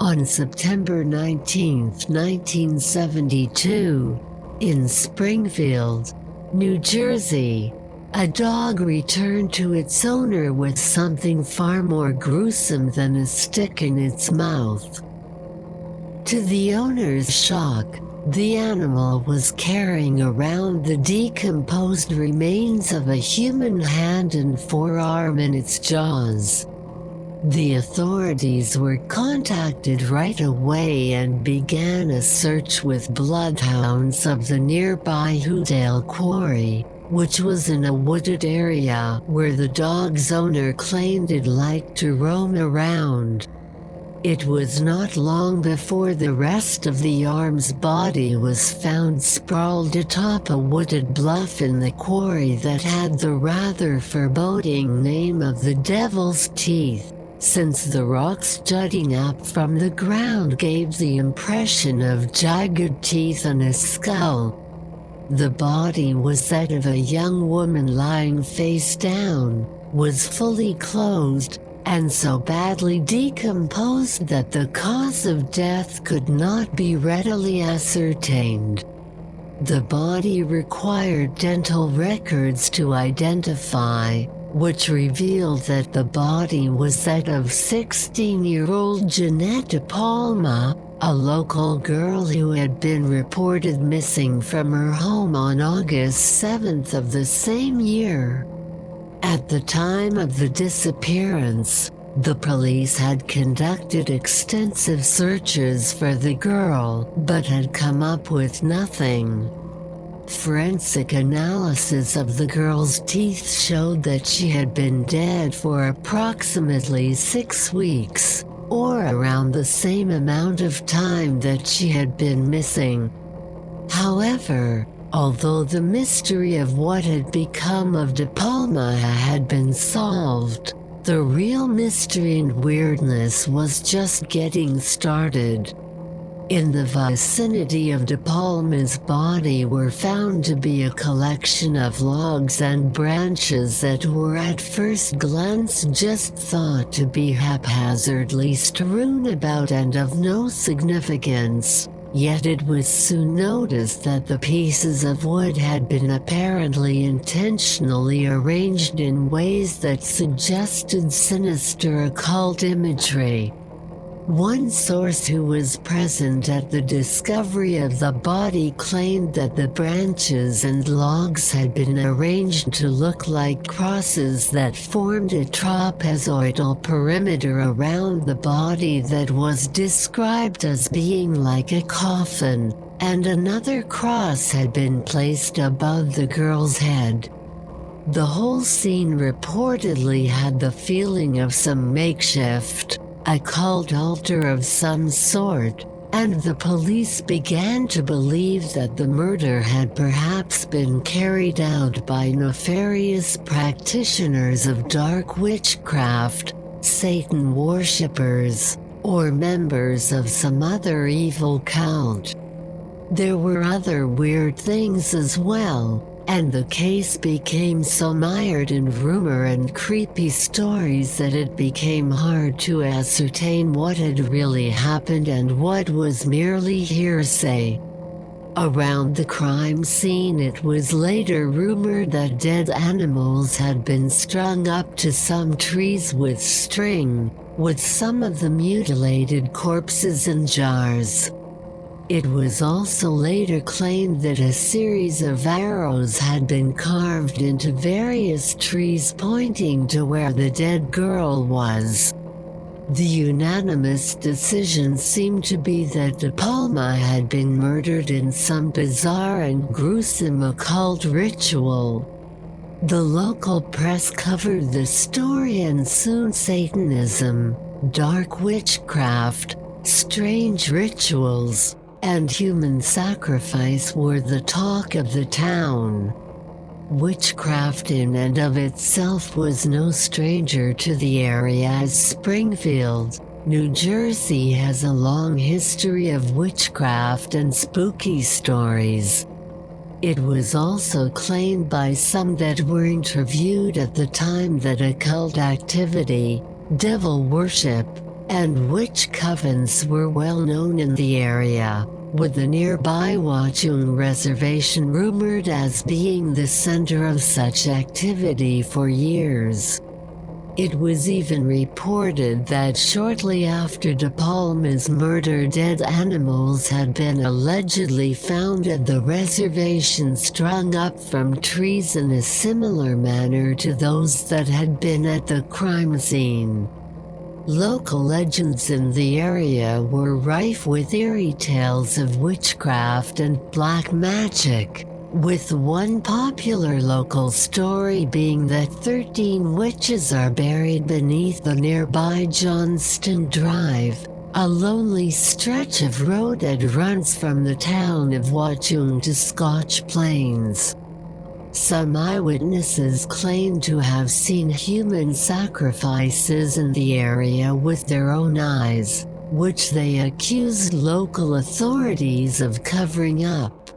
On September 19, 1972, in Springfield, New Jersey, a dog returned to its owner with something far more gruesome than a stick in its mouth. To the owner's shock, the animal was carrying around the decomposed remains of a human hand and forearm in its jaws. The authorities were contacted right away and began a search with bloodhounds of the nearby Hoodale Quarry, which was in a wooded area where the dog's owner claimed it liked to roam around. It was not long before the rest of the arm's body was found sprawled atop a wooded bluff in the quarry that had the rather foreboding name of the Devil's Teeth, since the rocks jutting up from the ground gave the impression of jagged teeth and a skull. The body was that of a young woman lying face down, was fully clothed, and so badly decomposed that the cause of death could not be readily ascertained. The body required dental records to identify, which revealed that the body was that of 16-year-old Jeannette DePalma, a local girl who had been reported missing from her home on August 7th of the same year. At the time of the disappearance, the police had conducted extensive searches for the girl but had come up with nothing. Forensic analysis of the girl's teeth showed that she had been dead for approximately 6 weeks, or around the same amount of time that she had been missing. However, although the mystery of what had become of DePalma had been solved, the real mystery and weirdness was just getting started. In the vicinity of DePalma's body were found to be a collection of logs and branches that were at first glance just thought to be haphazardly strewn about and of no significance, yet it was soon noticed that the pieces of wood had been apparently intentionally arranged in ways that suggested sinister occult imagery. One source who was present at the discovery of the body claimed that the branches and logs had been arranged to look like crosses that formed a trapezoidal perimeter around the body that was described as being like a coffin, and another cross had been placed above the girl's head. The whole scene reportedly had the feeling of some makeshift, occult altar of some sort, and the police began to believe that the murder had perhaps been carried out by nefarious practitioners of dark witchcraft, Satan worshippers, or members of some other evil cult. There were other weird things as well, and the case became so mired in rumor and creepy stories that it became hard to ascertain what had really happened and what was merely hearsay. Around the crime scene, it was later rumored that dead animals had been strung up to some trees with string, with some of the mutilated corpses in jars. It was also later claimed that a series of arrows had been carved into various trees pointing to where the dead girl was. The unanimous decision seemed to be that DePalma had been murdered in some bizarre and gruesome occult ritual. The local press covered the story, and soon Satanism, dark witchcraft, strange rituals, and human sacrifice were the talk of the town. Witchcraft in and of itself was no stranger to the area, as Springfield, New Jersey has a long history of witchcraft and spooky stories. It was also claimed by some that were interviewed at the time that occult activity, devil worship, and witch covens were well known in the area, with the nearby Watchung Reservation rumored as being the center of such activity for years. It was even reported that shortly after DePalma's murder, dead animals had been allegedly found at the reservation, strung up from trees in a similar manner to those that had been at the crime scene. Local legends in the area were rife with eerie tales of witchcraft and black magic, with one popular local story being that 13 witches are buried beneath the nearby Johnston Drive, a lonely stretch of road that runs from the town of Watchung to Scotch Plains. Some eyewitnesses claim to have seen human sacrifices in the area with their own eyes, which they accused local authorities of covering up.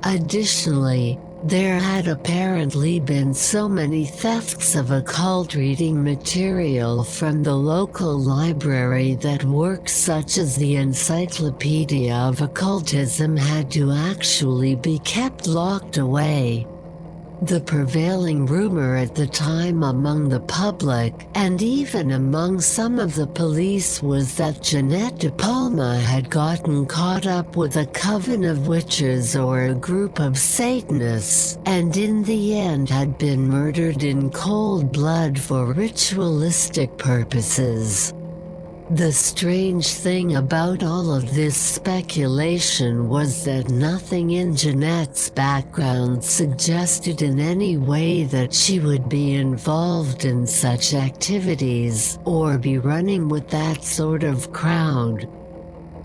Additionally, there had apparently been so many thefts of occult reading material from the local library that works such as the Encyclopedia of Occultism had to actually be kept locked away. The prevailing rumor at the time among the public, and even among some of the police, was that Jeannette DePalma had gotten caught up with a coven of witches or a group of Satanists, and in the end had been murdered in cold blood for ritualistic purposes. The strange thing about all of this speculation was that nothing in Jeannette's background suggested in any way that she would be involved in such activities or be running with that sort of crowd.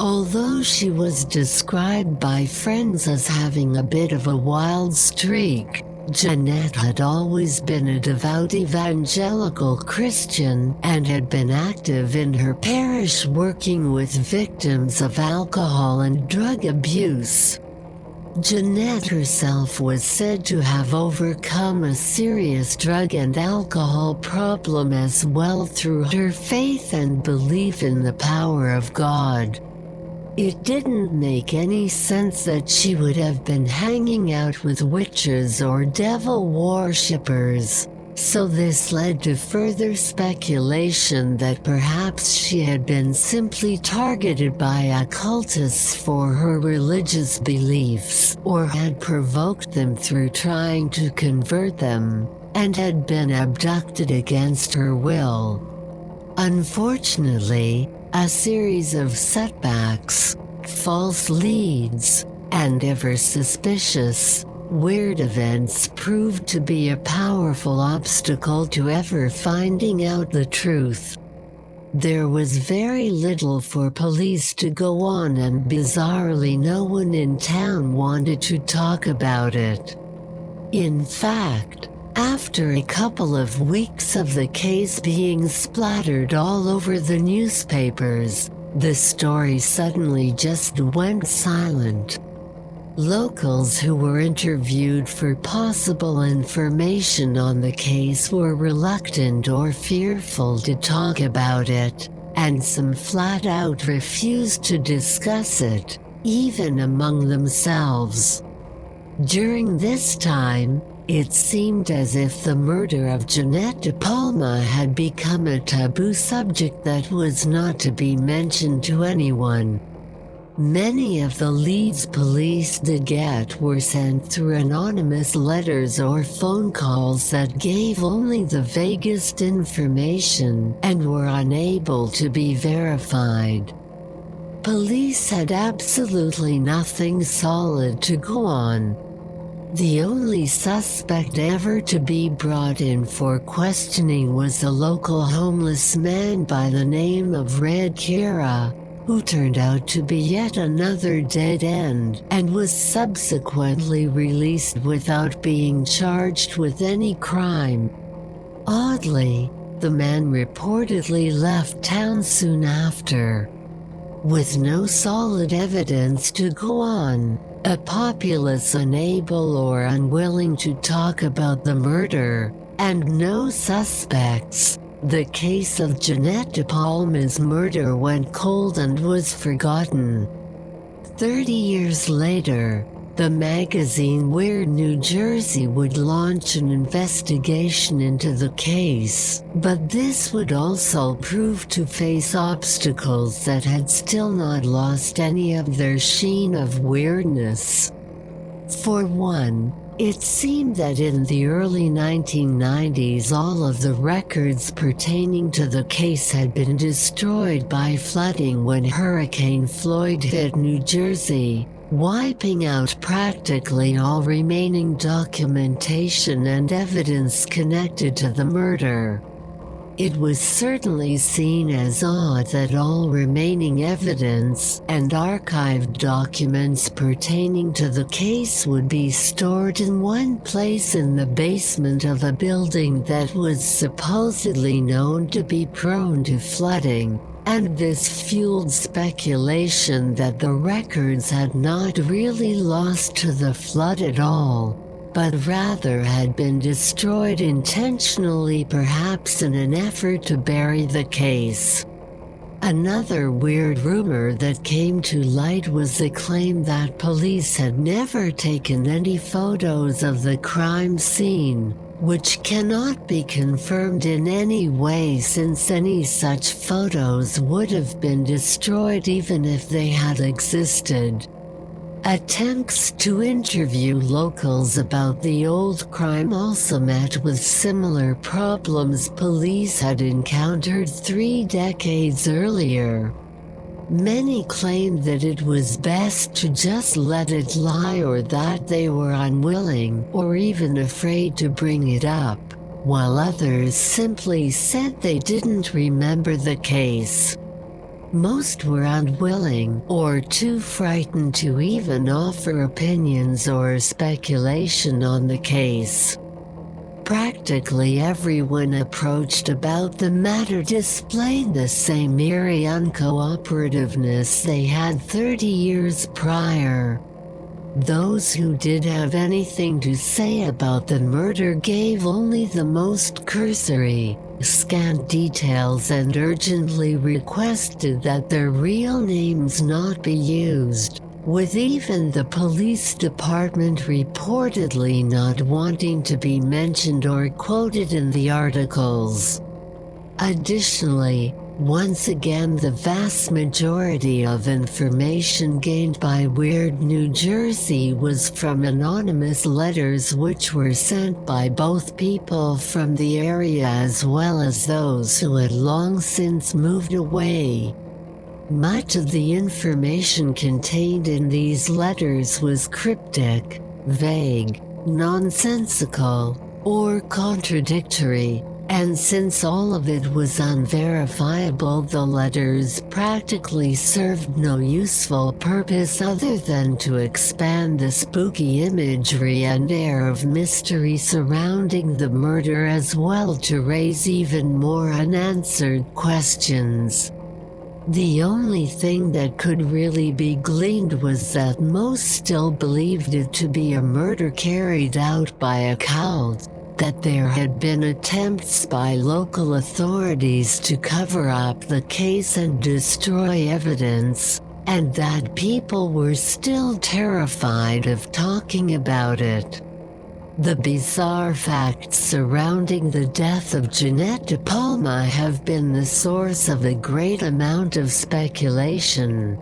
Although she was described by friends as having a bit of a wild streak, Jeannette had always been a devout evangelical Christian and had been active in her parish working with victims of alcohol and drug abuse. Jeannette herself was said to have overcome a serious drug and alcohol problem as well through her faith and belief in the power of God. It didn't make any sense that she would have been hanging out with witches or devil worshippers, so this led to further speculation that perhaps she had been simply targeted by occultists for her religious beliefs, or had provoked them through trying to convert them, and had been abducted against her will. Unfortunately, a series of setbacks, false leads, and ever suspicious, weird events proved to be a powerful obstacle to ever finding out the truth. There was very little for police to go on, and bizarrely no one in town wanted to talk about it. In fact, after a couple of weeks of the case being splattered all over the newspapers, the story suddenly just went silent. Locals who were interviewed for possible information on the case were reluctant or fearful to talk about it, and some flat out refused to discuss it, even among themselves. During this time, it seemed as if the murder of Jeannette DePalma had become a taboo subject that was not to be mentioned to anyone. Many of the leads police did get were sent through anonymous letters or phone calls that gave only the vaguest information and were unable to be verified. Police had absolutely nothing solid to go on. The only suspect ever to be brought in for questioning was a local homeless man by the name of Red Kira, who turned out to be yet another dead end and was subsequently released without being charged with any crime. Oddly, the man reportedly left town soon after. With no solid evidence to go on, a populace unable or unwilling to talk about the murder, and no suspects, The case of Jeannette DePalma's murder went cold and was forgotten. 30 years later, the magazine Weird New Jersey would launch an investigation into the case, but this would also prove to face obstacles that had still not lost any of their sheen of weirdness. For one, it seemed that in the early 1990s all of the records pertaining to the case had been destroyed by flooding when Hurricane Floyd hit New Jersey, wiping out practically all remaining documentation and evidence connected to the murder. It was certainly seen as odd that all remaining evidence and archived documents pertaining to the case would be stored in one place in the basement of a building that was supposedly known to be prone to flooding, and this fueled speculation that the records had not really lost to the flood at all, but rather had been destroyed intentionally, perhaps in an effort to bury the case. Another weird rumor that came to light was the claim that police had never taken any photos of the crime scene, which cannot be confirmed in any way since any such photos would have been destroyed even if they had existed. Attempts to interview locals about the old crime also met with similar problems police had encountered 3 decades earlier. Many claimed that it was best to just let it lie, or that they were unwilling or even afraid to bring it up, while others simply said they didn't remember the case. Most were unwilling or too frightened to even offer opinions or speculation on the case. Practically everyone approached about the matter displayed the same eerie uncooperativeness they had 30 years prior. Those who did have anything to say about the murder gave only the most cursory, scant details and urgently requested that their real names not be used, with even the police department reportedly not wanting to be mentioned or quoted in the articles. Additionally, once again the vast majority of information gained by Weird New Jersey was from anonymous letters which were sent by both people from the area as well as those who had long since moved away. Much of the information contained in these letters was cryptic, vague, nonsensical, or contradictory, and since all of it was unverifiable, the letters practically served no useful purpose other than to expand the spooky imagery and air of mystery surrounding the murder, as well to raise even more unanswered questions. The only thing that could really be gleaned was that most still believed it to be a murder carried out by a cult, that there had been attempts by local authorities to cover up the case and destroy evidence, and that people were still terrified of talking about it. The bizarre facts surrounding the death of Jeannette DePalma have been the source of a great amount of speculation.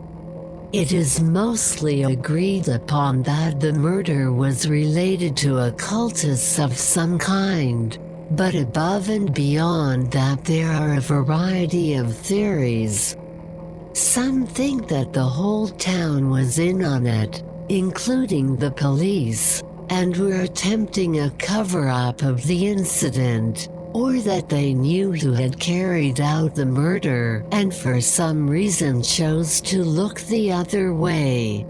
It is mostly agreed upon that the murder was related to a cultist of some kind, but above and beyond that there are a variety of theories. Some think that the whole town was in on it, including the police, and were attempting a cover-up of the incident, or that they knew who had carried out the murder and for some reason chose to look the other way.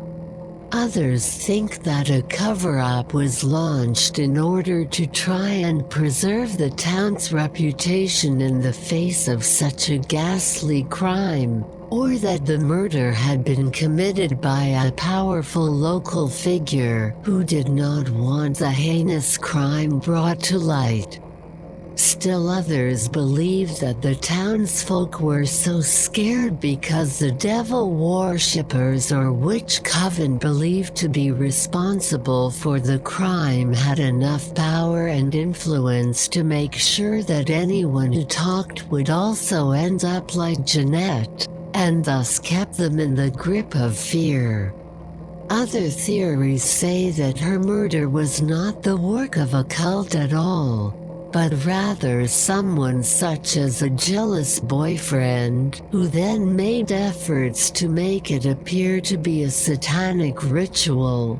Others think that a cover-up was launched in order to try and preserve the town's reputation in the face of such a ghastly crime, or that the murder had been committed by a powerful local figure who did not want the heinous crime brought to light. still others believe that the townsfolk were so scared because the devil worshippers or witch coven believed to be responsible for the crime had enough power and influence to make sure that anyone who talked would also end up like Jeannette, and thus kept them in the grip of fear. Other theories say that her murder was not the work of a cult at all, but rather someone such as a jealous boyfriend who then made efforts to make it appear to be a satanic ritual.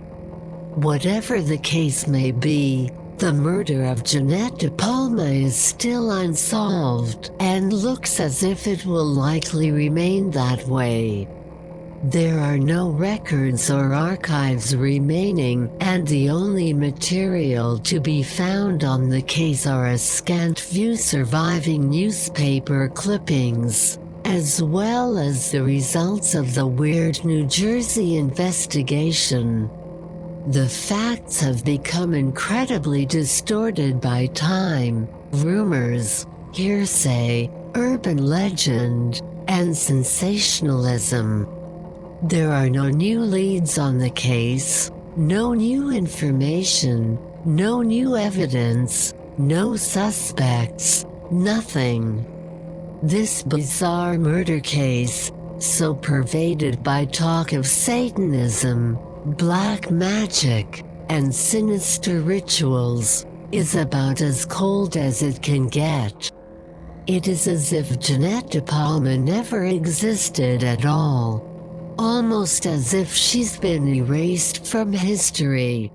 Whatever the case may be, the murder of Jeannette DePalma is still unsolved and looks as if it will likely remain that way. There are no records or archives remaining, and the only material to be found on the case are a scant few surviving newspaper clippings, as well as the results of the weird New Jersey investigation. The facts have become incredibly distorted by time, rumors, hearsay, urban legend, and sensationalism. There are no new leads on the case, no new information, no new evidence, no suspects, nothing. This bizarre murder case, so pervaded by talk of Satanism, black magic, and sinister rituals, is about as cold as it can get. It is as if Jeannette DePalma never existed at all. Almost as if she's been erased from history.